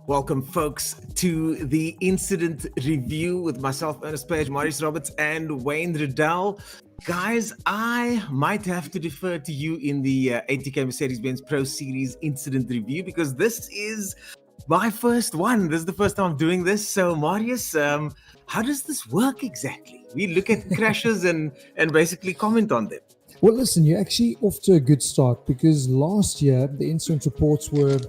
Welcome, folks, to the incident review with myself, Ernest Page, Maurice Roberts, and Wayne Riddell. Guys, I might have to defer to you in the ATK Mercedes-Benz Pro Series incident review because this is my first one. This is the first time I'm doing this. So, Marius, how does this work exactly? We look at crashes and basically comment on them. Well, listen, you're actually off to a good start because last year the incident reports were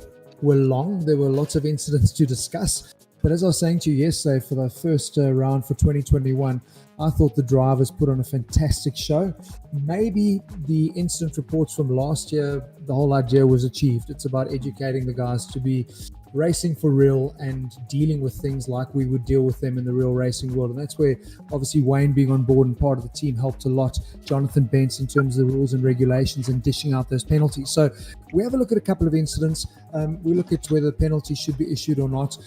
long. There were lots of incidents to discuss. But as I was saying to you yesterday, for the first round for 2021, I thought the drivers put on a fantastic show. Maybe the incident reports from last year, the whole idea was achieved. It's about educating the guys to be racing for real and dealing with things like we would deal with them in the real racing world. And that's where obviously Wayne being on board and part of the team helped a lot. Jonathan Bentz in terms of the rules and regulations and dishing out those penalties. So we have a look at a couple of incidents. We look at whether penalties should be issued or not.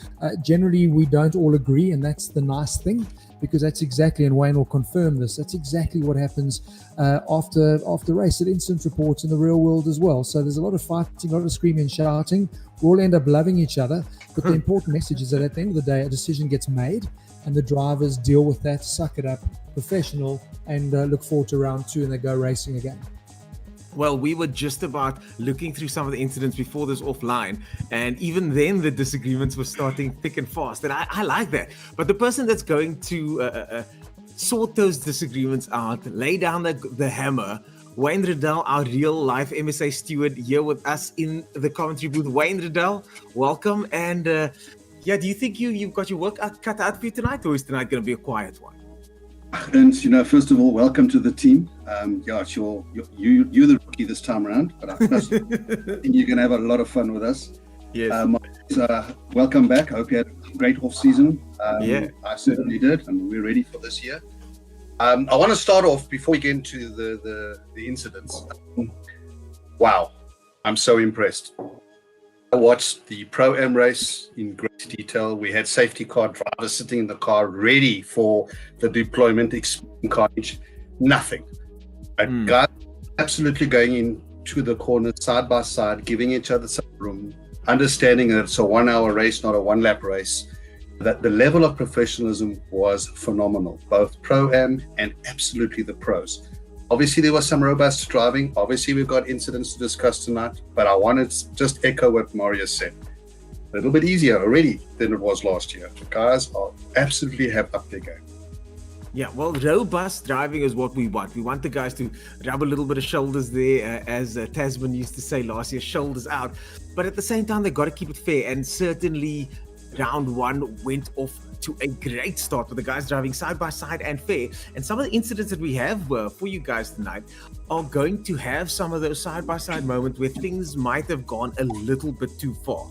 Generally, we don't all agree, and that's the nice thing, because that's exactly, and Wayne will confirm this, that's exactly what happens after race at incident reports in the real world as well. So there's a lot of fighting, a lot of screaming and shouting. We all end up loving each other. But the important message is that at the end of the day, a decision gets made and the drivers deal with that, suck it up, professional, and look forward to round two and they go racing again. Well, we were just about looking through some of the incidents before this offline, and even then the disagreements were starting thick and fast, and I like that. But the person that's going to sort those disagreements out, lay down the hammer, Wayne Riddell, our real-life MSA steward, here with us in the commentary booth. Wayne Riddell, welcome. And do you think you've got your work cut out for you tonight, or is tonight going to be a quiet one? And first of all, welcome to the team. You're the rookie this time around, but I think you're going to have a lot of fun with us. Yes. Welcome back. I hope you had a great off season. Yeah, I certainly did, and we're ready for this year. I want to start off before we get into the incidents. Wow, I'm so impressed. I watched the Pro-Am race in great detail. We had safety car drivers sitting in the car ready for the deployment, expecting carnage. Nothing. Guys absolutely going into the corner side by side, giving each other some room, understanding that it's a 1 hour race, not a 1 lap race. That the level of professionalism was phenomenal, both Pro-Am and absolutely the pros. Obviously, there was some robust driving. Obviously, we've got incidents to discuss tonight, but I wanted to just echo what Marius said. A little bit easier already than it was last year. The guys are absolutely have up their game. Yeah, well, robust driving is what we want. We want the guys to rub a little bit of shoulders there, as Tasman used to say last year, shoulders out. But at the same time, they've got to keep it fair. And certainly, round one went off to a great start with the guys driving side by side and fair. And some of the incidents that we have for you guys tonight are going to have some of those side by side moments where things might have gone a little bit too far.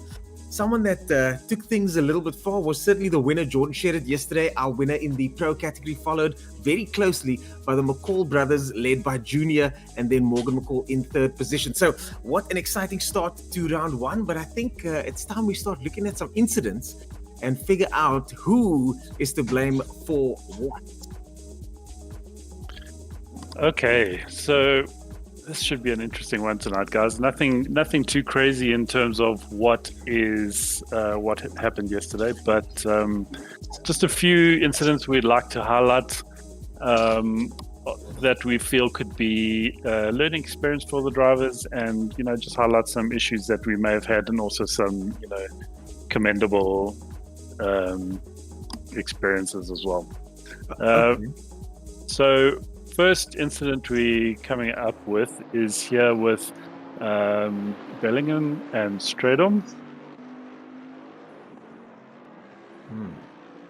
Someone that took things a little bit far was certainly the winner, Jordan Sherritt, yesterday. Our winner in the pro category, followed very closely by the McCall brothers, led by Junior, and then Morgan McCall in third position. So what an exciting start to round one. But I think it's time we start looking at some incidents and figure out who is to blame for what. Okay, so this should be an interesting one tonight, guys. Nothing too crazy in terms of what happened yesterday, but just a few incidents we'd like to highlight that we feel could be a learning experience for the drivers, and just highlight some issues that we may have had, and also some commendable experiences as well. So first incident we coming up with is here with Bellingham and Stradom.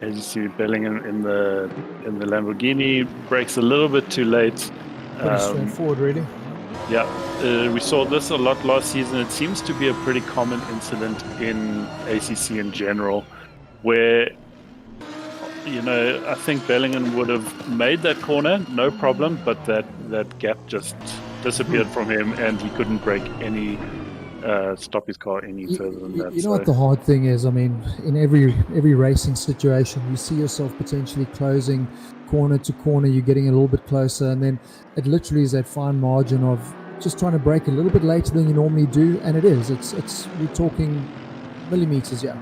As you see, Bellingham in the Lamborghini brakes a little bit too late. Pretty straightforward, really. Yeah, we saw this a lot last season. It seems to be a pretty common incident in ACC in general, where I think Bellingham would have made that corner, no problem, but that gap just disappeared from him, and he couldn't stop his car any further than that. What the hard thing is, I mean, in every racing situation, you see yourself potentially closing corner to corner, you're getting a little bit closer, and then it literally is that fine margin of just trying to brake a little bit later than you normally do, and it is. We're talking millimeters, yeah.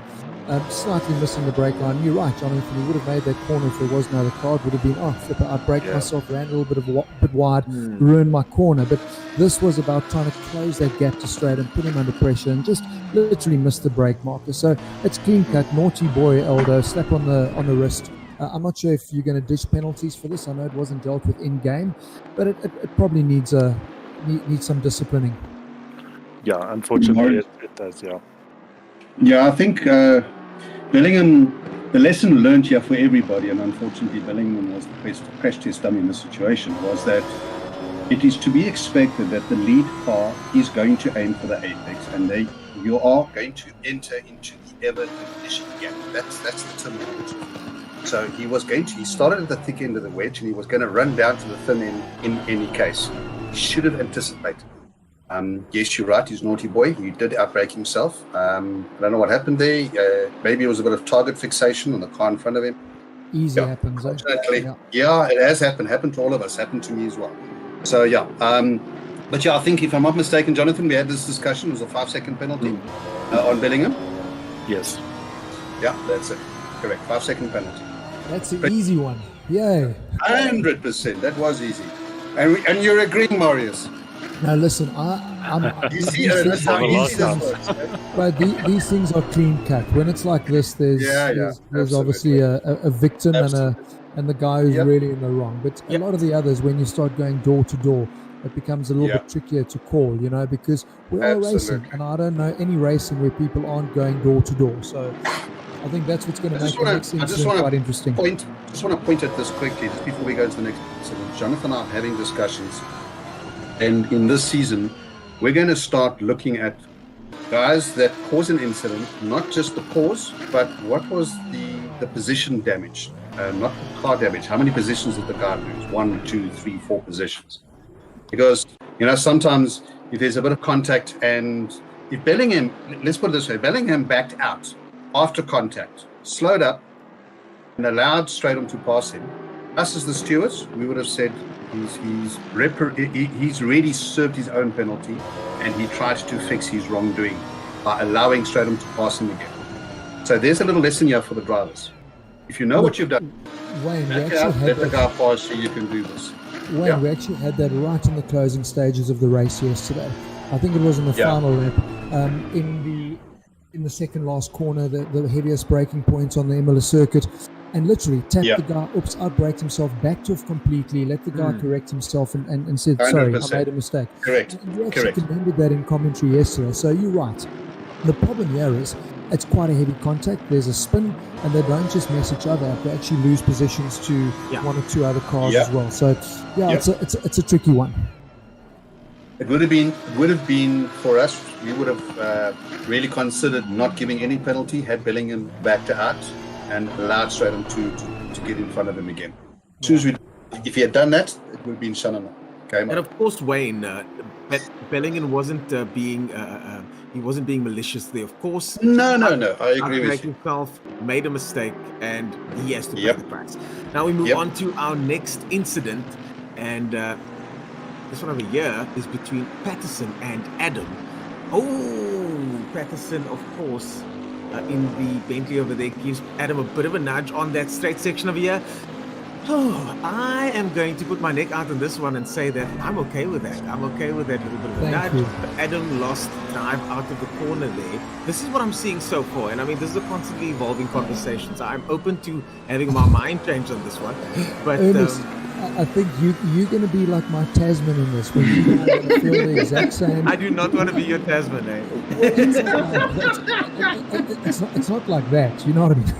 slightly missing the brake line. You're right, Jonathan. He would have made that corner if there was no other car. It would have been, flipper, I'd brake myself, ran a little bit bit wide, ruined my corner. But this was about trying to close that gap to straight and put him under pressure and just literally missed the brake marker. So it's clean cut. Naughty boy, Aldo. Slap on the wrist. I'm not sure if you're going to dish penalties for this. I know it wasn't dealt with in game, but it probably needs some disciplining. Yeah, unfortunately, it does. Yeah. Yeah, I think Bellingham, the lesson learned here for everybody, and unfortunately Bellingham was the crash test dummy in this situation, was that it is to be expected that the lead car is going to aim for the apex, and you are going to enter into the ever diminishing gap. That's the terminology. So he started at the thick end of the wedge, and he was going to run down to the thin end in any case. He should have anticipated. Yes, you're right. He's a naughty boy. He did outbrake himself. I don't know what happened there. Maybe it was a bit of target fixation on the car in front of him. Easy happens. Yeah, it has happened. Happened to all of us. Happened to me as well. So yeah. But yeah, I think if I'm not mistaken, Jonathan, we had this discussion. It was a 5-second penalty on Bellingham. Yes. Yeah, that's it. Correct. 5-second penalty. That's an easy one. Yay. 100%. That was easy. And you're agreeing, Marius. Now listen, I'm You see, that's how easy this works. but these things are clean cut. When it's like this, there's obviously a victim and the guy who's really in the wrong. But a lot of the others, when you start going door to door, it becomes a little bit trickier to call, because we are racing, and I don't know any racing where people aren't going door to door. So I think that's what's going to make the next incident quite interesting. Just want to point at this quickly, just before we go to the next incident. Jonathan and I are having discussions, and in this season, we're going to start looking at guys that cause an incident, not just the cause, but what was the position damage, not the car damage. How many positions did the guy lose? 1, 2, 3, 4 positions. Because, sometimes if there's a bit of contact, and if Bellingham, let's put it this way, Bellingham backed out after contact, slowed up, and allowed Stratum to pass him, us as the stewards, we would have said he's really served his own penalty, and he tried to fix his wrongdoing by allowing Stratum to pass him again. So there's a little lesson here for the drivers. If you know what you've done, Wayne, let the guy pass so you can do this. Wayne, we actually had that right in the closing stages of the race yesterday. I think it was in the final lap. In the second last corner, the heaviest braking point on the Imola circuit, and literally tapped the guy, outbraked himself, backed off completely, let the guy correct himself, and said, 100%. Sorry, I made a mistake. Correct. And you actually commended that in commentary yesterday. So you're right. The problem here is it's quite a heavy contact. There's a spin, and they don't just mess each other up. They actually lose positions to one or two other cars as well. So it's a tricky one. It would have been for us. We would have really considered not giving any penalty had Bellingham backed out and allowed Stratum to get in front of him again. As soon as if he had done that, it would have been Shannon. Okay, and of course, Wayne, Bellingham wasn't being malicious there. Of course, no. I agree with you. Himself made a mistake, and he has to pay the price. Now we move on to our next incident, and this one over here is between Patterson and Adam. Oh, Patterson, of course, in the Bentley over there, gives Adam a bit of a nudge on that straight section over here. Oh, I am going to put my neck out on this one and say that I'm okay with that. I'm okay with that little bit of a nudge. But Adam lost drive out of the corner there. This is what I'm seeing so far. And I mean, this is a constantly evolving conversation. So I'm open to having my mind change on this one. But Ernest, I think you're going to be like my Tasman in this. When you're going to feel the exact same. I do not want to be your Tasman, eh? It's not like that. You know what I mean?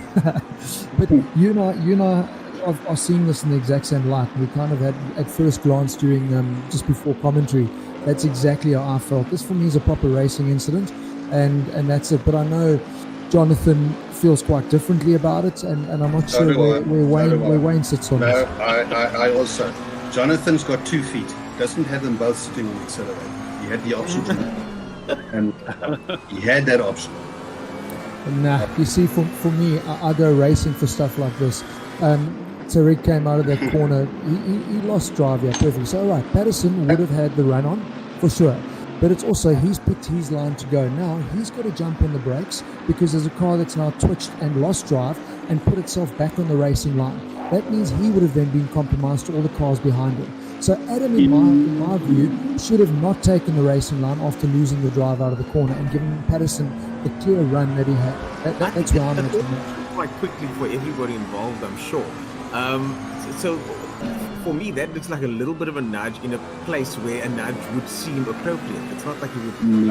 But you know. I've seen this in the exact same light. We kind of had, at first glance during just before commentary, that's exactly how I felt. This for me is a proper racing incident, and that's it. But I know Jonathan feels quite differently about it, and I'm not sure where Wayne sits on this. I also. Jonathan's got 2 feet. Doesn't have them both sitting on the accelerator. He had the option to, and he had that option. Nah, you see, for me, I go racing for stuff like this. Tariq came out of that corner. He lost drive here perfectly. So, all right, Patterson would have had the run on, for sure. but it's also he's picked his line to go. Now he's got to jump on the brakes because there's a car that's now twitched and lost drive and put itself back on the racing line. That means he would have then been compromised to all the cars behind him. So Adam, in my view, should have not taken the racing line after losing the drive out of the corner and given Patterson the clear run that he had. That's where I'm at. Quite quickly for everybody involved, I'm sure. So for me, that looks like a little bit of a nudge in a place where a nudge would seem appropriate. It's not like he would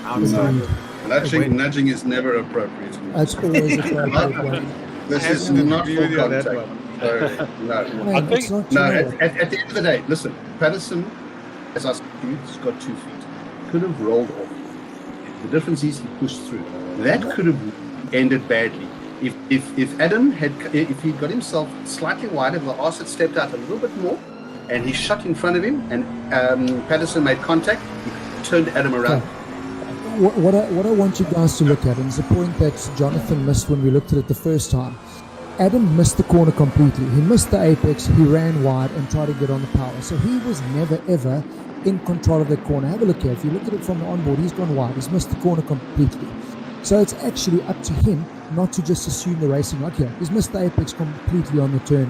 outside. Nudging is never appropriate. It's always appropriate. This is not full contact. So, no. At the end of the day, listen, Patterson, as I said, he's got 2 feet. Could have rolled off. The difference is he pushed through. That could have ended badly. If Adam had, if he got himself slightly wider, the arse had stepped out a little bit more, and he shot in front of him, and Patterson made contact, he turned Adam around. What I want you guys to look at, and it's a point that Jonathan missed when we looked at it the first time. Adam missed the corner completely. He missed the apex, he ran wide and tried to get on the power. So he was never ever in control of that corner. Have a look here. If you look at it from the onboard, he's gone wide. He's missed the corner completely. So it's actually up to him not to just assume the racing like here. He's missed the apex completely on the turn,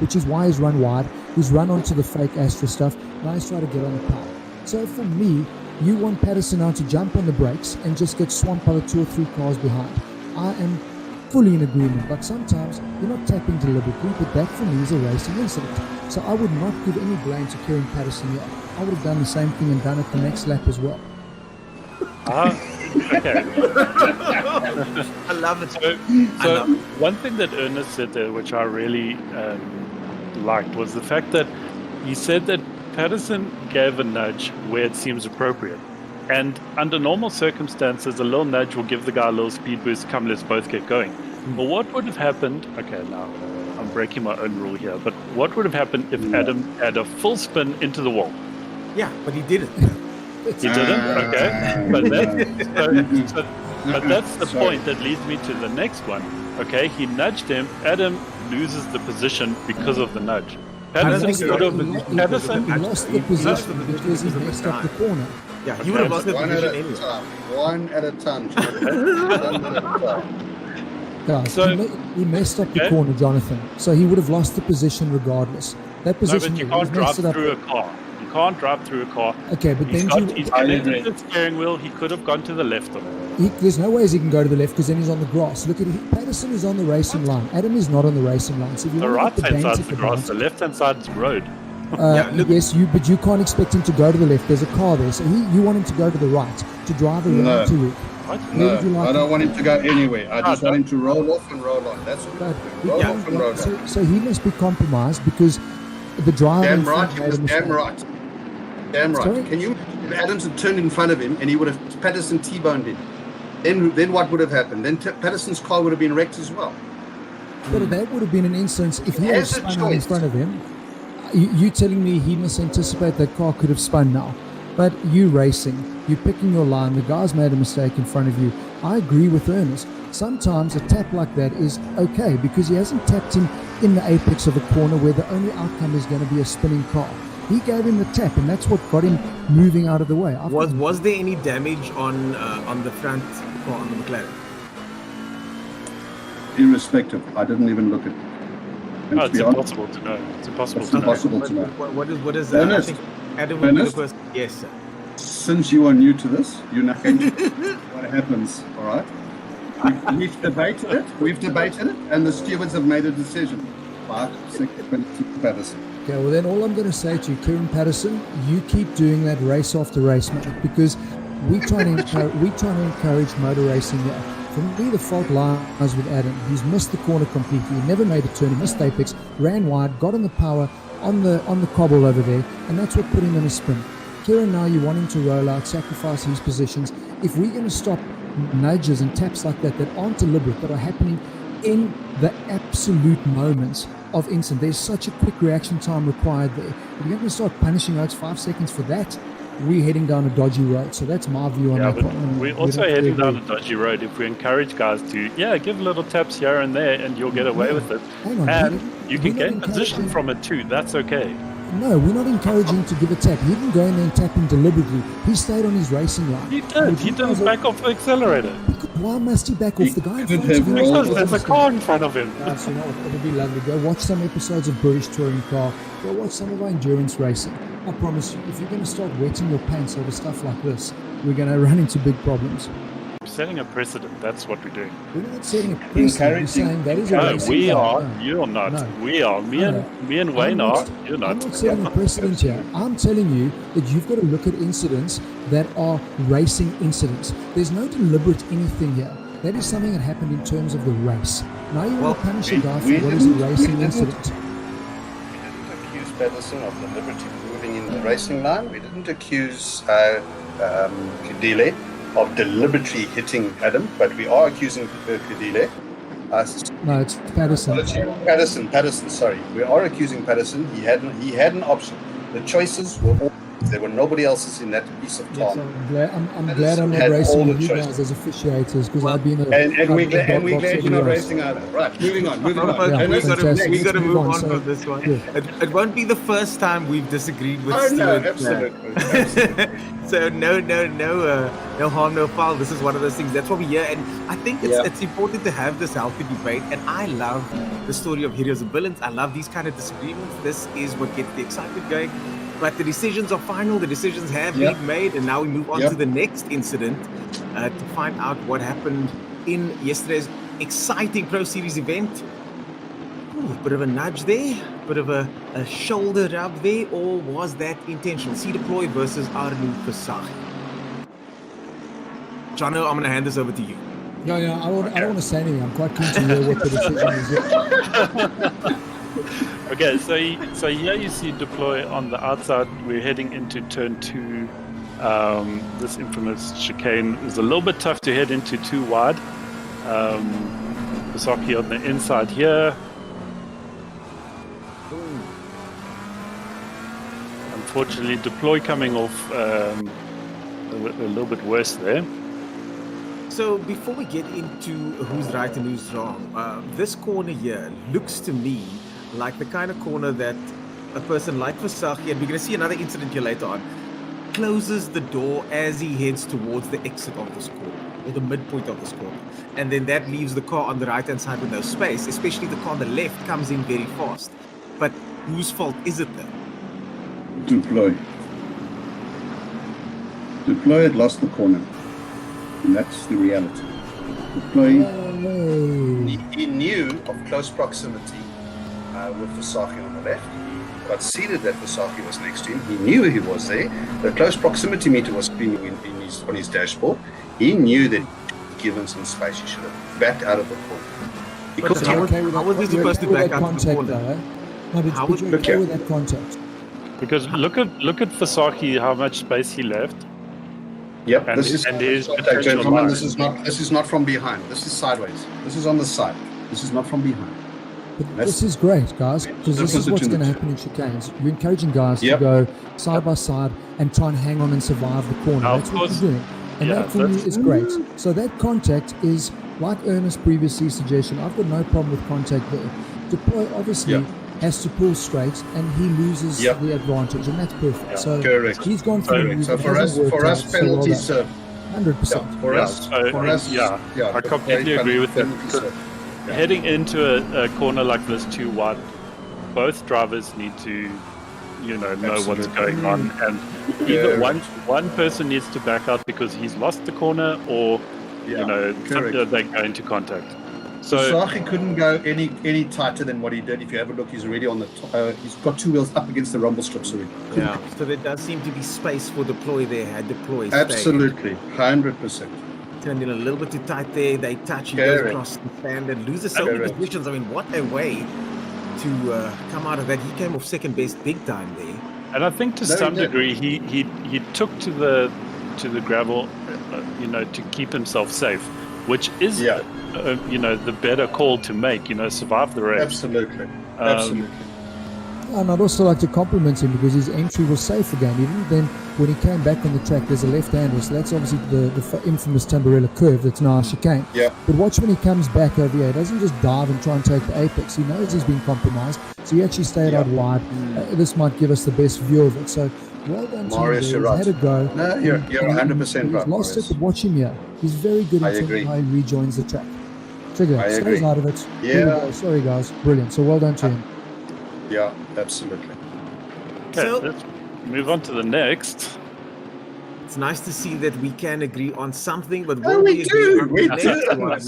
which is why he's run wide. He's run onto the fake Astra stuff. Now he's trying to get on the power. So for me, you want Patterson now to jump on the brakes and just get swamped by the 2 or 3 cars behind. I am fully in agreement, but sometimes you're not tapping deliberately, but that for me is a racing incident. So I would not give any blame to Kieran Patterson here. I would have done the same thing and done it the next lap as well. Okay. I love it. So one thing that Ernest said there, which I really liked, was the fact that he said that Patterson gave a nudge where it seems appropriate. And under normal circumstances, a little nudge will give the guy a little speed boost. Come, let's both get going. But what would have happened? Okay, now I'm breaking my own rule here. But what would have happened if Adam had a full spin into the wall? Yeah, but he didn't. He didn't? Okay. But that's the point that leads me to the next one. Okay, he nudged him. Adam loses the position because of the nudge. Patterson He lost the position because he messed up the corner. Yeah, he would have lost the position anyway. One at a time. Guys, So- he messed up the corner, Jonathan. So he would have lost the position regardless. That No, position, but you he can't drive messed it up. through a car. You can't drive through a car. Okay, but He's then connected to the steering wheel. He could have gone to the left of it. there's no ways he can go to the left because then he's on the grass. Look at it. Patterson is on the racing line. Adam is not on the racing line. So if you The want right to hand get side's the the dance grass. at The left hand side's road. yes, but you can't expect him to go to the left. There's a car there, so you want him to go to the right to drive around No. to it. What? No, would you like I him? don't want him to go anywhere. I just want him to roll off and roll on. That's But what roll off and roll on. so he must be compromised because the driver. Damn in right, front he made was a mistake. damn right. Damn right. Sorry? Can you? If Adams had turned in front of him and he would have Patterson T-boned him, then what would have happened? Then Patterson's car would have been wrecked as well. But that would have been an instance if he had As a spun out in choice. front of him. You telling me he must anticipate that car could have spun now? But you racing, you picking your line. The guy's made a mistake in front of you. I agree with Ernest. Sometimes a tap like that is okay because he hasn't tapped him in the apex of a corner where the only outcome is going to be a spinning car. He gave him the tap, and that's what got him moving out of the way. Was there any damage on the front car on the McLaren? Irrespective, I didn't even look at it. And No, to it's be honest, impossible to know. It's impossible It's to know. impossible to know. What is Ernest? I think Adam would be the Ernest? person. Yes, sir. Since you are new to this, you're not going to what happens, all right? We've debated it, and the stewards have made a decision. 5, 6, 20 Patterson. Okay, well then all I'm going to say to you, Kieran Patterson, you keep doing that race after race, mate, because we try to encourage motor racing here. For me, the fault lies with Adam. He's missed the corner completely. He never made a turn. He missed apex, ran wide, got on the power on the cobble over there, and that's what put him in a sprint. Kieran, now you want him to roll out, sacrifice his positions. If we're going to stop nudges and taps like that aren't deliberate, that are happening in the absolute moments of incident, there's such a quick reaction time required there. If you're going to start punishing out 5 seconds for that, we're heading down a dodgy road. So that's my view on Yeah, that but one. we're also heading down a dodgy road if we encourage guys to, give little taps here and there and you'll get away with it. Hang on, And Peter. you can We're not gain position encouraging- from it too. That's okay. No, we're not encouraging to give a tap. He didn't go in there and tap him deliberately. He stayed on his racing line. He did. He didn't back off the accelerator. Why must he back off? The guy in could front of have him? rolled Because there's a car in front of him. Guys, you know what? It'll be lovely. Go watch some episodes of British Touring Car. Go watch some of our endurance racing. I promise you, if you're going to start wetting your pants over stuff like this, we're going to run into big problems. Setting a precedent. That's what we're doing. We're not setting a precedent. We're saying that is a No, racing we car. are. No. You're not. No. We are. Me and Wayne are. You're I'm not. not setting a precedent here. I'm telling you that you've got to look at incidents that are racing incidents. There's no deliberate anything here. That is something that happened in terms of the race. Now you want to punish a guy for what is a racing incident. We didn't accuse Pedersen of deliberately moving in the racing line. We didn't accuse Kudile of deliberately hitting Adam, but we are accusing Kudile. No, it's Patterson. Patterson, sorry. We are accusing Patterson. He had an option. The choices were all. There were nobody else's in that piece of Yes, time. I'm glad I'm not had racing all with the you choices. guys as officiators because I've been And we're glad you're not racing either. Right, moving on. We fantastic. got to move on So, from this one. yeah. It won't be the first time we've disagreed with Oh, no, Stuart. absolutely. So no harm, no foul. This is one of those things. That's what we hear, and I think it's important to have this healthy debate. And I love the story of heroes and villains. I love these kind of disagreements. This is what gets the excitement going. But the decisions are final. The decisions have been made, and now we move on to the next incident to find out what happened in yesterday's exciting Pro Series event. Ooh, bit of a nudge there, bit of a shoulder rub there, or was that intentional? C Deploy versus Arnu Fasahi. Jono, I'm going to hand this over to you. Yeah, I don't want to say anything. I'm quite keen to hear what the decision is. Okay, so here you see Deploy on the outside. We're heading into turn 2. This infamous chicane is a little bit tough to head into too wide. Fasaki on the inside here. Unfortunately, Deploy coming off a little bit worse there. So before we get into who's right and who's wrong, this corner here looks to me like the kind of corner that a person like Fasaki, and we're going to see another incident here later on, closes the door as he heads towards the exit of this corner, or the midpoint of this corner. And then that leaves the car on the right-hand side with no space, especially the car on the left comes in very fast. But whose fault is it then? Deploy had lost the corner. And that's the reality. Deploy, he knew of close proximity with Fasaki on the left. He got seated that Fasaki was next to him. He knew he was there. The close proximity meter was screaming on his dashboard. He knew that given some space, he should have backed out of the corner. How was he supposed to back out of the corner? No, but could you okay with that contact? Because look at Fasaki, how much space he left. Yep, and this is gentlemen. This is not from behind. This is sideways. This is on the side. This is not from behind. But this is great, guys, because this is what's going to happen in chicanes. You're encouraging guys to go side by side and try and hang on and survive the corner. That's what you're doing. And that for me is great. So that contact is, like Ernest previously suggested, I've got no problem with contact there. Deploy obviously has to pull straight and he loses the advantage, and that's perfect. So he's gone through. So for us, penalties served. 100%. For us, I completely agree with him. Heading into a corner like this too wide, both drivers need to, know what's going on, and either one person needs to back out because he's lost the corner, or they go into contact. So Fasaki couldn't go any tighter than what he did. If you have a look, he's already on the he's got two wheels up against the rumble strip, so so there does seem to be space for Deploy there. Had Deploy absolutely 100%. Turned in a little bit too tight there. They touch, he goes across the stand and loses so many positions. I mean, what a way to come out of that. He came off second best big time there. And I think to some degree he took to the gravel, to keep himself safe, which is the better call to make. Survive the race. Absolutely. And I'd also like to compliment him because his entry was safe again. Even then, when he came back on the track, there's a left-hander, so that's obviously the infamous Tamburello curve that's now a chicane. Yeah. But watch when he comes back over here. He doesn't just dive and try and take the apex. He knows he's been compromised, so he actually stayed out wide. This might give us the best view of it. So, well done to him. Marius, you're He's right. had a go. No, you're 100% He's right, lost Marius. it, but watch him here. He's very good I in terms agree. of how he rejoins the track. Trigger, I stays agree. out of it. Yeah. Here we go. Sorry, guys. Brilliant. So, well done to him. Yeah, absolutely. Okay, So- let's move on to the next. It's nice to see that we can agree on something, but Oh, will we agree do, on the we next do. one?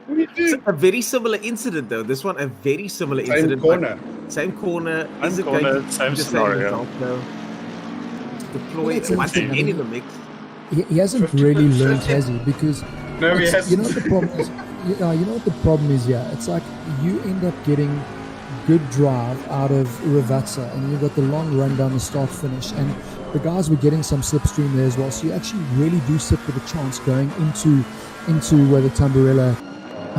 We do. A very similar incident, though. This one, a very similar Same incident. corner. But same corner. Same Is it corner, going to same be the scenario. result, though? Deploy Well, it's once interesting. again I mean, in the mix. He hasn't really learned, has he? Because No, he you know hasn't. what the problem is. You know what the problem is. Yeah, it's like you end up getting good drive out of Ravazza, and you've got the long run down the start finish, and the guys were getting some slipstream there as well. So you actually really do sit with a chance going into where the Tamburello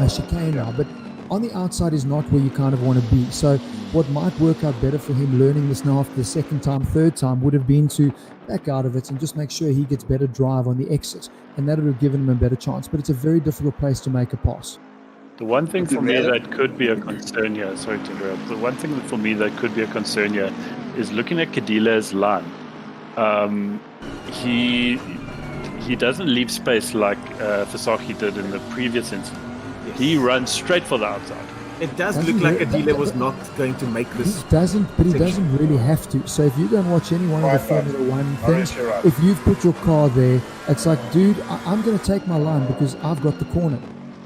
chicane now. But on the outside is not where you kind of want to be. So what might work out better for him learning this now after the second time, third time, would have been to back out of it and just make sure he gets better drive on the exit, and that would have given him a better chance. But it's a very difficult place to make a pass. The one thing for me Really? that could be a concern here, sorry to interrupt, the one thing for me that could be a concern here is looking at Kadile's line. He doesn't leave space like Fasaki did in the previous incident. Yes. He runs straight for the outside. It does Doesn't look like re- Adila was not going to make this. He doesn't, but he section. doesn't really have to. So if you go and watch any one of the Right, right. Formula One Marius, things, you're right. if you've put your car there, it's like, dude, I'm going to take my line because I've got the corner.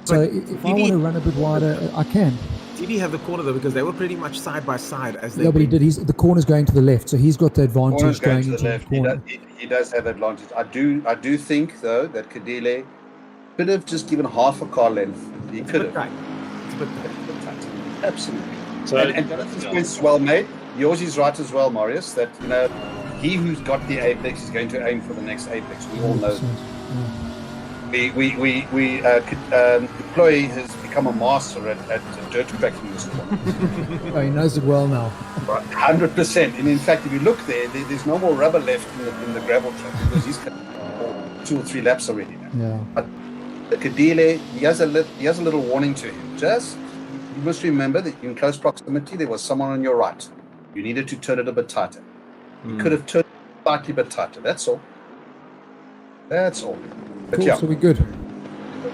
So But if I did he- want to run a bit wider, I can. Did he have the corner, though? Because they were pretty much side by side as they Yeah, but he went. did. The corner's going to the left, so he's got the Corner's advantage going going to into the the left. corner. He does have advantage. I do think though that Kadile could have just given half a car length. He It's a could bit have. tight. It's a bit tight. Absolutely. So And Jonathan's point's well made. Yours is right as well, Marius. That he who's got the apex is going to aim for the next apex. We all know. 100%, yeah. Deploy has become a master at dirt tracking this corner. Oh, he knows it well now. 100%. And in fact, if you look there's no more rubber left in the gravel track because he's cut 2 or 3 laps already now. Yeah. But the Kadile, he has a little warning to him. Just you must remember that in close proximity there was someone on your right. You needed to turn it a bit tighter. You could have turned it slightly bit tighter. That's all. That's all. But Cool, yeah, so we're good.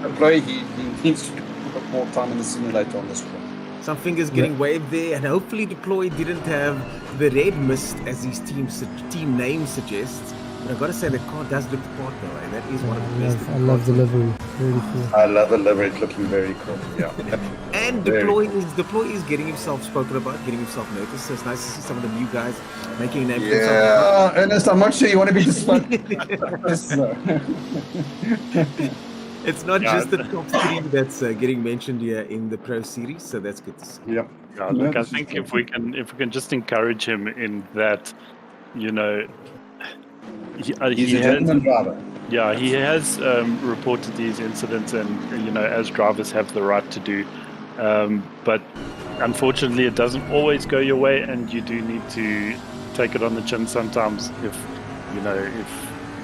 Deploy, he needs to do a bit more time in the simulator on this one. Some fingers getting waved there, and hopefully Deploy didn't have the red mist as his team name suggests. But I've got to say, the car does look the part, though, and that is one of the best. I love the livery. Really cool. I love the livery. It's looking very cool. Yeah. And Very Deploy is getting himself spoken about, getting himself noticed. So it's nice to see some of the new guys making a name for themselves. Yeah, Ernest, I'm not sure you want to be disrespectful. It's not Yeah. just the top 3 that's getting mentioned here in the Pro Series, so that's good to see. Yep. yeah, look, I think if we can just encourage him in that, he He's a has. gentleman driver. Yeah, he has reported these incidents, and as drivers have the right to do. But unfortunately, it doesn't always go your way, and you do need to take it on the chin sometimes. If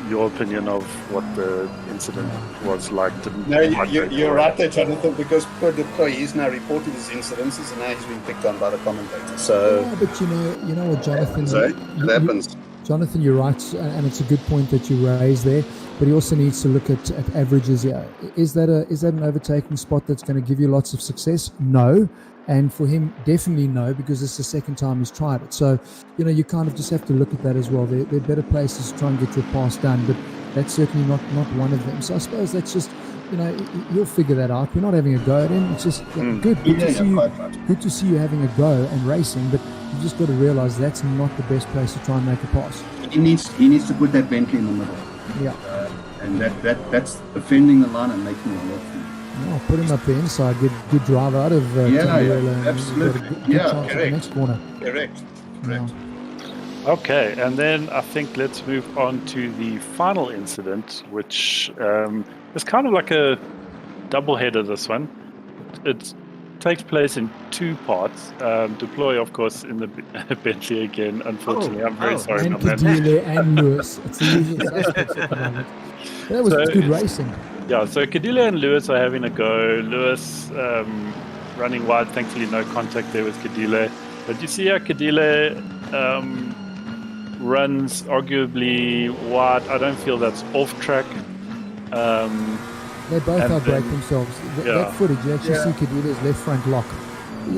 your opinion of what the incident was like didn't. No, quite go you're your way. right there, Jonathan, because poor Deploy, he's now reported his incidences and now he's been picked on by the commentator. So, Yeah, but you know what, Jonathan? it happens. Jonathan, you're right, and it's a good point that you raised there. But he also needs to look at averages here. Is that an overtaking spot that's going to give you lots of success? No. And for him, definitely no, because it's the second time he's tried it. So, you kind of just have to look at that as well. There are better places to try and get your pass done, but that's certainly not one of them. So I suppose that's just, you'll figure that out. We're not having a go at him. It's just good to see you. Quite right. Good to see you having a go and racing, but you just got to realise that's not the best place to try and make a pass. He needs to put that Bentley in the middle. Yeah. And that's defending the line and making it work for you. No, put him up the inside, get good drive out of Tamburello, and absolutely. you've got a good Yeah, chance at the correct. next corner. Correct. Yeah. Okay, and then I think let's move on to the final incident, which is kind of like a double header. This one, it's takes place in two parts. Deploy, of course, in the Bentley again. Unfortunately, I'm very sorry And about that. Cadile and Lewis. It's the usual suspects at the moment. That was So good racing. Yeah, so Cadile and Lewis are having a go. Lewis running wide. Thankfully, no contact there with Cadile. But you see how Cadile runs arguably wide. I don't feel that's off track. They both And outbreak then- themselves. yeah. That footage, you actually see Cadilla's left front lock.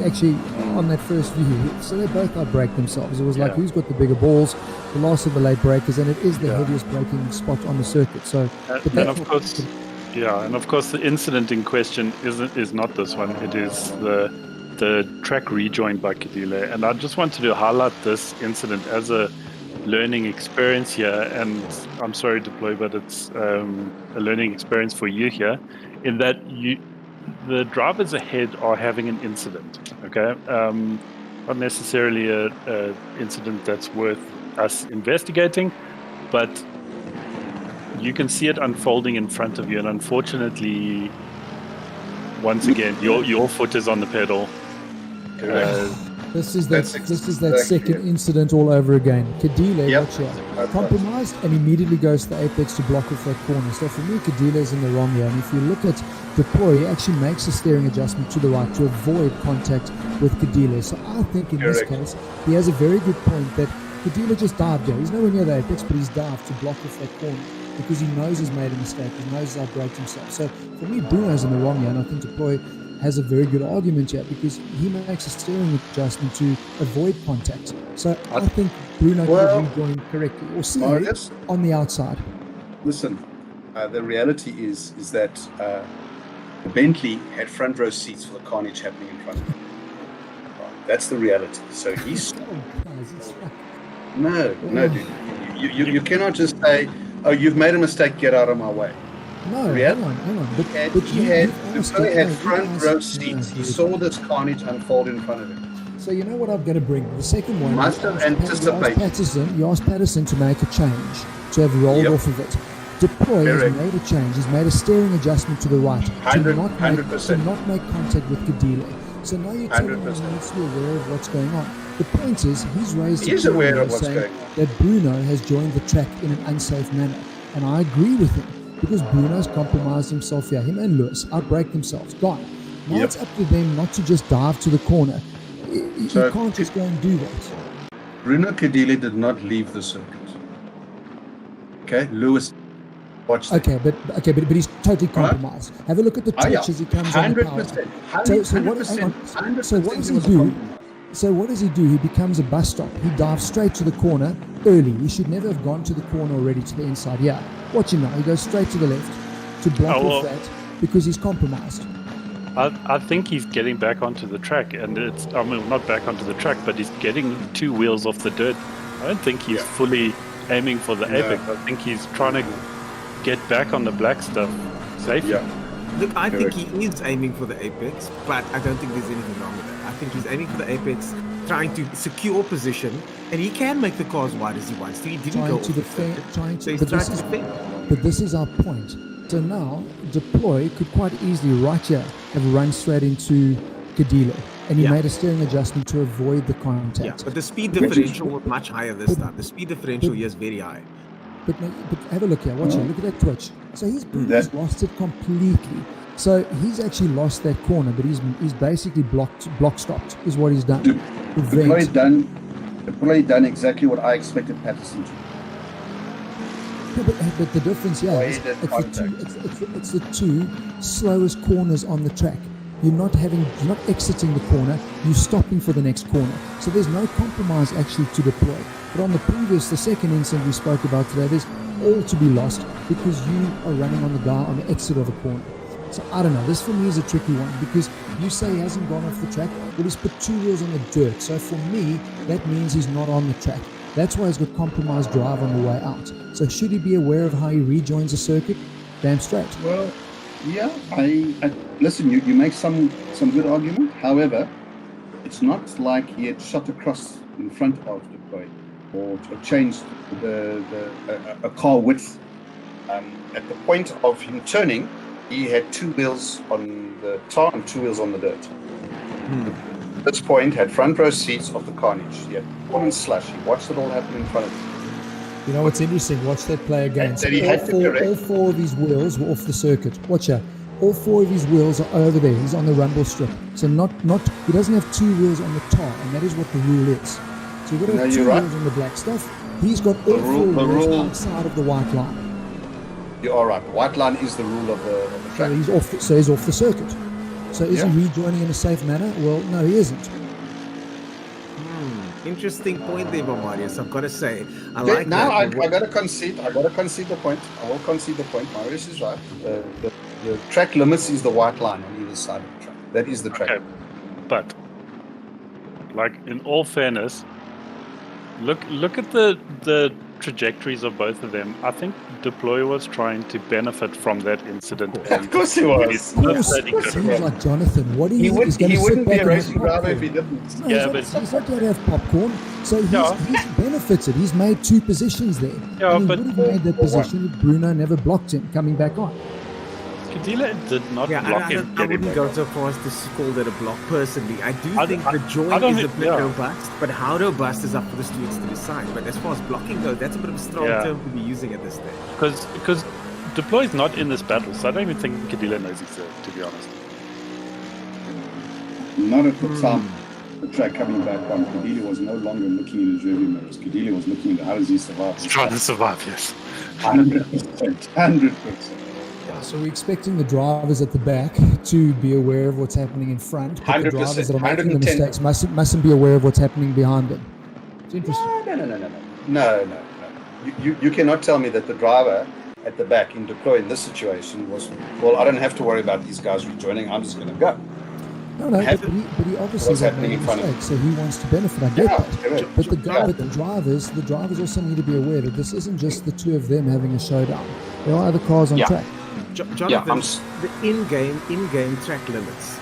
Actually, on that first view, so they both outbreak themselves. It was like, Yeah. who's got the bigger balls? The last of the late breakers, and it is the Yeah. heaviest braking spot on the circuit. So, but And that's of course, and of course, the incident in question is not this one. It is the track rejoined by Cadile. And I just wanted to highlight this incident as a learning experience here. And I'm sorry, Deploy, but it's a learning experience for you here, in that the drivers ahead are having an incident. Okay, not necessarily a incident that's worth us investigating, but you can see it unfolding in front of you, and unfortunately, once again, your foot is on the pedal. this is That's that exactly second it. incident all over again. Cadile, Yep. watch here, compromised and immediately goes to the apex to block off that corner. So for me, Cadile is in the wrong here. And if you look at Deploy, he actually makes a steering adjustment to the right to avoid contact with Cadile. So I think in this Correct. case, he has a very good point that Cadile just dived here. He's nowhere near the apex, but he's dived to block off that corner because he knows he's made a mistake. He knows he's outbraked himself. So for me, Bruno's in the wrong here, and I think Deploy has a very good argument here because he makes a steering adjustment to avoid contact. So I think Bruno could Well, have rejoined correctly or see Marcus, on the outside. listen, the reality is that Bentley had front row seats for the carnage happening in front of him. That's the reality. So he's Oh, guys, it's like, no, dude. You cannot just say, "Oh, you've made a mistake. Get out of my way." no, Yeah. hang on. But He you had asked Deploy it, had no, you front asked- row no, seats. He dude. saw this carnage unfold in front of him. So you know what I'm going to bring? The second one. Must you have asked anticipated. You asked Patterson to make a change, to have rolled Yep. off of it. Deploy has Correct. made a change. He's made a steering adjustment to the right to 100%. not make contact with Cadile. So now you're telling me he 100%. needs to be aware of what's going on. The point is, he's raised He is a aware claim of what's saying going on. that Bruno has joined the track in an unsafe manner. And I agree with him because Bruno's compromised himself here. Him and Lewis outbreak themselves. Gone. Now Yep. it's up to them not to just dive to the corner. You So- can't just go and do that. Bruno Cadile did not leave the circuit. Okay, Lewis, watch that. Okay, but he's totally compromised. Have a look at the Oh, yeah. twitch as he comes on the power. 100%. So what does he do? So what does he do? He becomes a bus stop. He dives straight to the corner early. He should never have gone to the corner already to the inside. Yeah, watch him now. He goes straight to the left to block off that because he's compromised. I think he's getting back onto the track, and not back onto the track, but he's getting two wheels off the dirt. I don't think he's fully aiming for the apex. I think he's trying to get back on the black stuff safely. Yeah. Look, I think Correct. he is aiming for the apex, but I don't think there's anything wrong with that. I think he's aiming for the apex, trying to secure position, and he can make the car as wide as he wants to. He didn't go Trying off to the defend, circuit. trying So to. he's But trying this to is defend. But this is our point. So now, Deploy could quite easily, right here, have run straight into Cadile. And he Yeah. made a steering adjustment to avoid the contact. Yeah, but the speed Which is- differential was much higher this but- time. The speed differential but- here is very high. But have a look here. Watch it. Look at that twitch. So he's That- lost it completely. So he's actually lost that corner, but he's basically block stopped, is what he's done. Prevent. Deploy done exactly what I expected Patterson to do. Yeah, but the difference here is it's the two slowest corners on the track. You're not exiting the corner, you're stopping for the next corner. So there's no compromise actually to Deploy. But on the second incident we spoke about today, there's all to be lost because you are running on the guy on the exit of a corner. So I don't know, this for me is a tricky one because you say he hasn't gone off the track, but he's put two wheels on the dirt. So for me, that means he's not on the track. That's why he's got compromised drive on the way out. So should he be aware of how he rejoins the circuit? Damn straight. Well, yeah, I listen. You make some good argument. However, it's not like he had shot across in front of Deploy or changed a car width. At the point of him turning, he had 2 wheels on the tar and 2 wheels on the dirt. Hmm. At this point, had front row seats of the carnage. He had corn and slush. He watched it all happen in front of him. You know what's interesting? Watch that play again. That he had to correct. All 4 of his wheels were off the circuit. Watch here. All 4 of his wheels are over there. He's on the rumble strip. So he doesn't have 2 wheels on the tar, and that is what the rule is. So you've got to have 2 wheels on the black stuff. He's got all 4 wheels outside of the white line. You are right. The white line is the rule of the track. So he's off the circuit. So is he rejoining in a safe manner? Well, no, he isn't. Interesting point there, Marius. I've got to say, I Okay, like now that. I got to concede. I got to concede the point. I will concede the point. Marius is right. The track limits is the white line on either side of the track. That is the track. Okay. But, like, in all fairness, look at the trajectories of both of them. I think Deploy was trying to benefit from that incident. Of course he was. Of course, seems like Jonathan. What He wouldn't be a racing driver if he didn't. didn't. No, Yeah, he's not going to have popcorn. So he's benefited. He's made 2 positions there. Yeah, and he but- would have made that position if Bruno never blocked him coming back on. Kadila did not Yeah, block I him. wouldn't go so far as to call that a block personally. I do think the I joint don't is a think- bit yeah. robust, but how robust is up for the stewards to decide. But as far as blocking goes, that's a bit of a strong term to be using at this stage. Because Deploy's not in this battle, so I don't even think Kadila knows he's there, to be honest. Not at the time. The track coming back on, Kadili was no longer looking in his rearview mirrors. Kadili was looking at how does he survive. He's trying to survive, yes. 100%. 100%. So we're expecting the drivers at the back to be aware of what's happening in front, but the 100%, drivers that are making the 110. mistakes mustn't be aware of what's happening behind them. It's interesting. No. You cannot tell me that the driver at the back in Deploy in this situation was, well, I don't have to worry about these guys rejoining. I'm just going to go. No, but he obviously What's has happening made in front of mistakes, so he wants to benefit. I get that. correct. But the drivers also need to be aware that this isn't just the 2 of them having a showdown. There are other cars on track. Jonathan, the in-game track limits.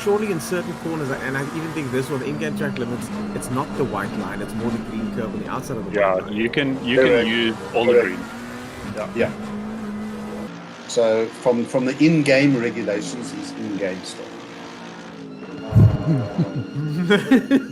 Surely in certain corners, and I even think this one, the in-game track limits, it's not the white line, it's more the green curve on the outside of the white line. You can Correct. use all the green. Yeah. So from the in-game regulations is in-game stuff.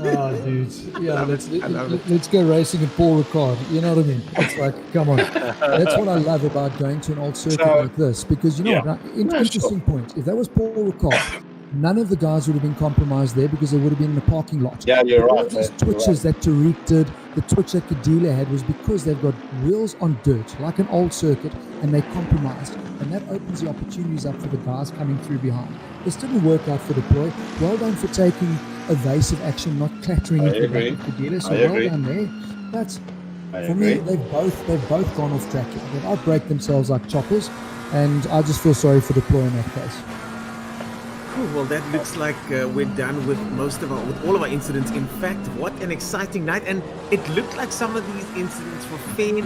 Oh, dude. Yeah, let's go racing in Paul Ricard. You know what I mean? It's like, come on. That's what I love about going to an old circuit like this. Because, you know, interesting point. If that was Paul Ricard, none of the guys would have been compromised there because they would have been in the parking lot. Yeah, you're All right. of these You're twitches that Tariq did, the twitch that Kadila had was because they've got wheels on dirt, like an old circuit, and they compromised. And that opens the opportunities up for the guys coming through behind. This didn't work out for Deploy. Well done for taking evasive action, not clattering into the back of Kadila. So well done there. That's for me. They've both gone off track here. They've outbraked themselves like choppers, and I just feel sorry for Deploy in that case. Cool. Well, that looks like we're done with with all of our incidents. In fact, what an exciting night! And it looked like some of these incidents were fairly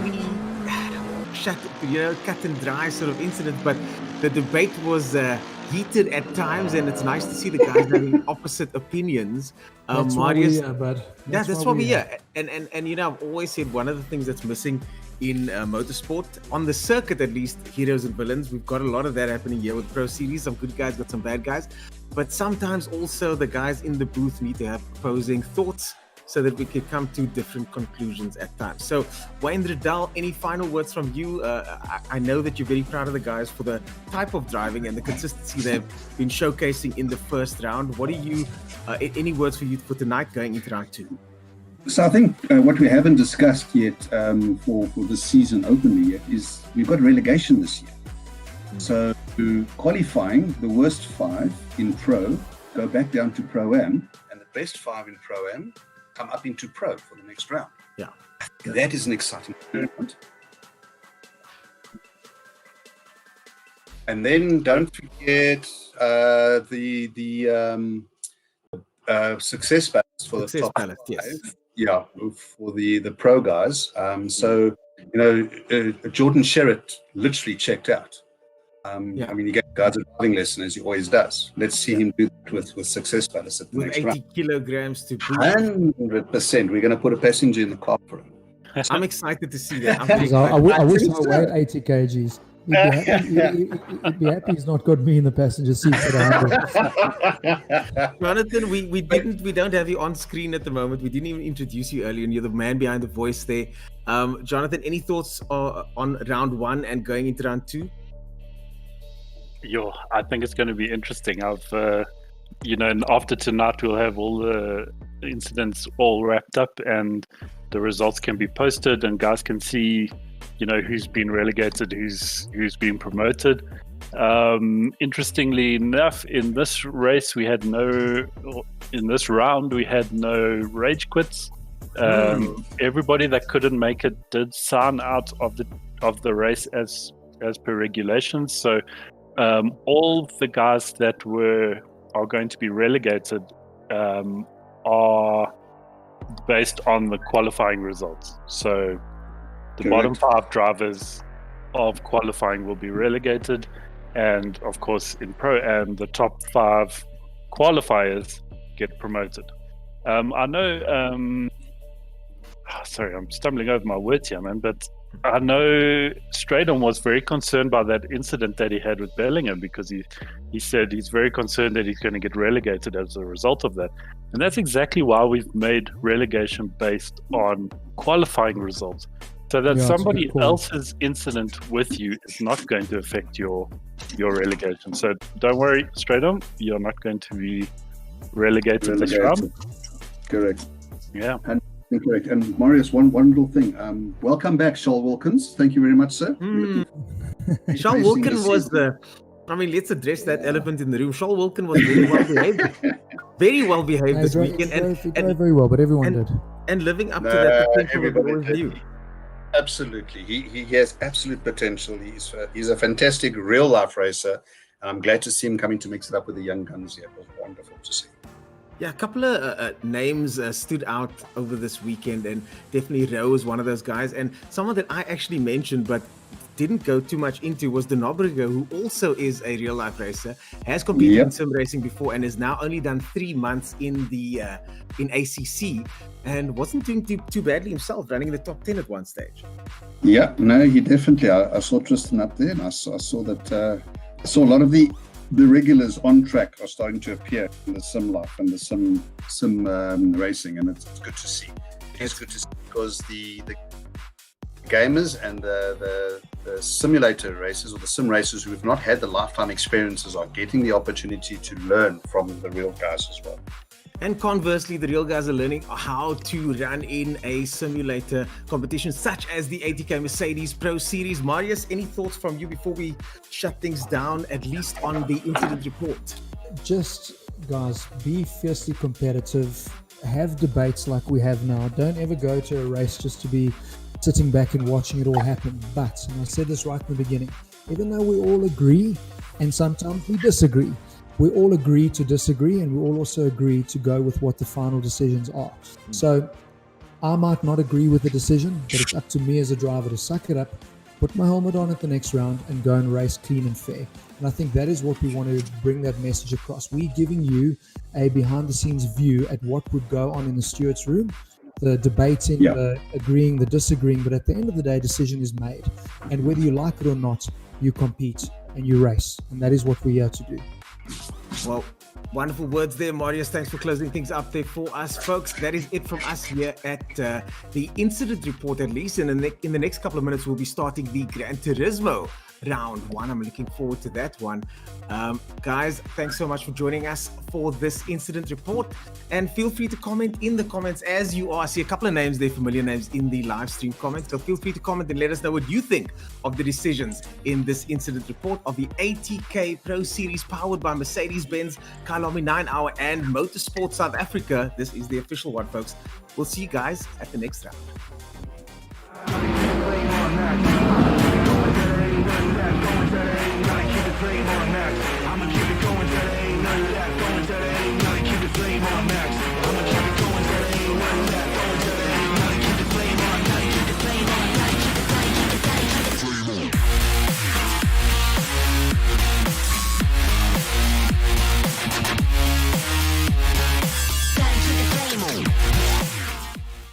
cut and dry sort of incidents, but the debate was heated at times, and it's nice to see the guys having opposite opinions. That's Marius, why we're here, bud. that's why we're here. And you know, I've always said one of the things that's missing in motorsport, on the circuit at least, heroes and villains. We've got a lot of that happening here with Pro Series. Some good guys, got some bad guys. But sometimes also the guys in the booth need to have opposing thoughts so that we can come to different conclusions at times. So, Wayne Riddell, any final words from you? I know that you're very proud of the guys for the type of driving and the consistency they've been showcasing in the first round. What are you, any words for you for tonight going into round 2? So I think what we haven't discussed yet for this season openly yet is we've got relegation this year. So qualifying, the worst 5 in Pro go back down to Pro-Am, and the best 5 in Pro-Am come up into Pro for the next round. Yeah. That is an exciting tournament. And then don't forget the success balance for the top Balance, 5. yes. Yeah, for the pro guys. So Jordan Sherritt literally checked out. I mean, he gave guys a driving lesson as he always does. Let's see him do that with success balance at the With next 80 round. kilograms to boot. 100%. We're going to put a passenger in the car for him. I'm excited to see that. I wish I weighed 80 kgs. He'd be happy he's not got me in the passenger seat for the 100. Jonathan, we don't have you on screen at the moment. We didn't even introduce you earlier, and you're the man behind the voice there. Jonathan, any thoughts on round 1 and going into round 2? I think it's going to be interesting. And after tonight, we'll have all the incidents all wrapped up, and the results can be posted, and guys can see, who's been relegated, who's been promoted. Interestingly enough, in this race, in this round, we had no rage quits. Everybody that couldn't make it did sign out of the race as per regulations. So all the guys that are going to be relegated are based on the qualifying results. So the bottom 5 drivers of qualifying will be relegated, and of course in pro am the top 5 qualifiers get promoted. I know sorry, I'm stumbling over my words here, man, but I know Straydon was very concerned by that incident that he had with Bellingham, because he said he's very concerned that he's going to get relegated as a result of that. And that's exactly why we've made relegation based on qualifying results, so that somebody else's incident with you is not going to affect your relegation. So don't worry, Straydon, you're not going to be relegated this round. Correct. Yeah. Correct. And Marius, one little thing. Welcome back, Shaul Wilkins. Thank you very much, sir. Shaul Wilkins was let's address that elephant in the room. Shaul Wilkins was very well behaved. Very well behaved this weekend. And very well, but everyone did. And living up to that potential we always knew. Absolutely. He has absolute potential. He's a fantastic real-life racer. And I'm glad to see him coming to mix it up with the young guns here. It was wonderful to see. Yeah, a couple of names stood out over this weekend, and definitely Rowe is one of those guys. And someone that I actually mentioned but didn't go too much into was the Nobriger, who also is a real-life racer, has competed in sim racing before, and has now only done 3 months in ACC, and wasn't doing too badly himself, running in the top 10 at one stage. Yeah, no, he definitely. I saw Tristan up there, and I saw that. I saw a lot of the regulars on track are starting to appear in the sim life and the sim racing, and it's good to see. It's good to see because the gamers and the simulator racers, or the sim racers who have not had the lifetime experiences, are getting the opportunity to learn from the real guys as well. And conversely, the real guys are learning how to run in a simulator competition such as the ATK Mercedes Pro Series. Marius, any thoughts from you before we shut things down, at least on the incident report? Just, guys, be fiercely competitive. Have debates like we have now. Don't ever go to a race just to be sitting back and watching it all happen. But, and I said this right in the beginning, even though we all agree and sometimes we disagree, we all agree to disagree, and we all also agree to go with what the final decisions are. So I might not agree with the decision, but it's up to me as a driver to suck it up, put my helmet on at the next round, and go and race clean and fair. And I think that is what we want to bring that message across. We're giving you a behind-the-scenes view at what would go on in the stewards' room, the debating, the agreeing, the disagreeing, but at the end of the day, decision is made. And whether you like it or not, you compete and you race. And that is what we're here to do. Well, wonderful words there, Marius. Thanks for closing things up there for us, folks. That is it from us here at the incident report, at least. And in the next couple of minutes, we'll be starting the Gran Turismo round 1. I'm looking forward to that one. Guys, thanks so much for joining us for this incident report. And feel free to comment in the comments as you are. I see a couple of names there, familiar names in the live stream comments. So feel free to comment and let us know what you think of the decisions in this incident report of the ATK Pro Series powered by Mercedes-Benz, Kyalami 9 Hour and Motorsport South Africa. This is the official one, folks. We'll see you guys at the next round.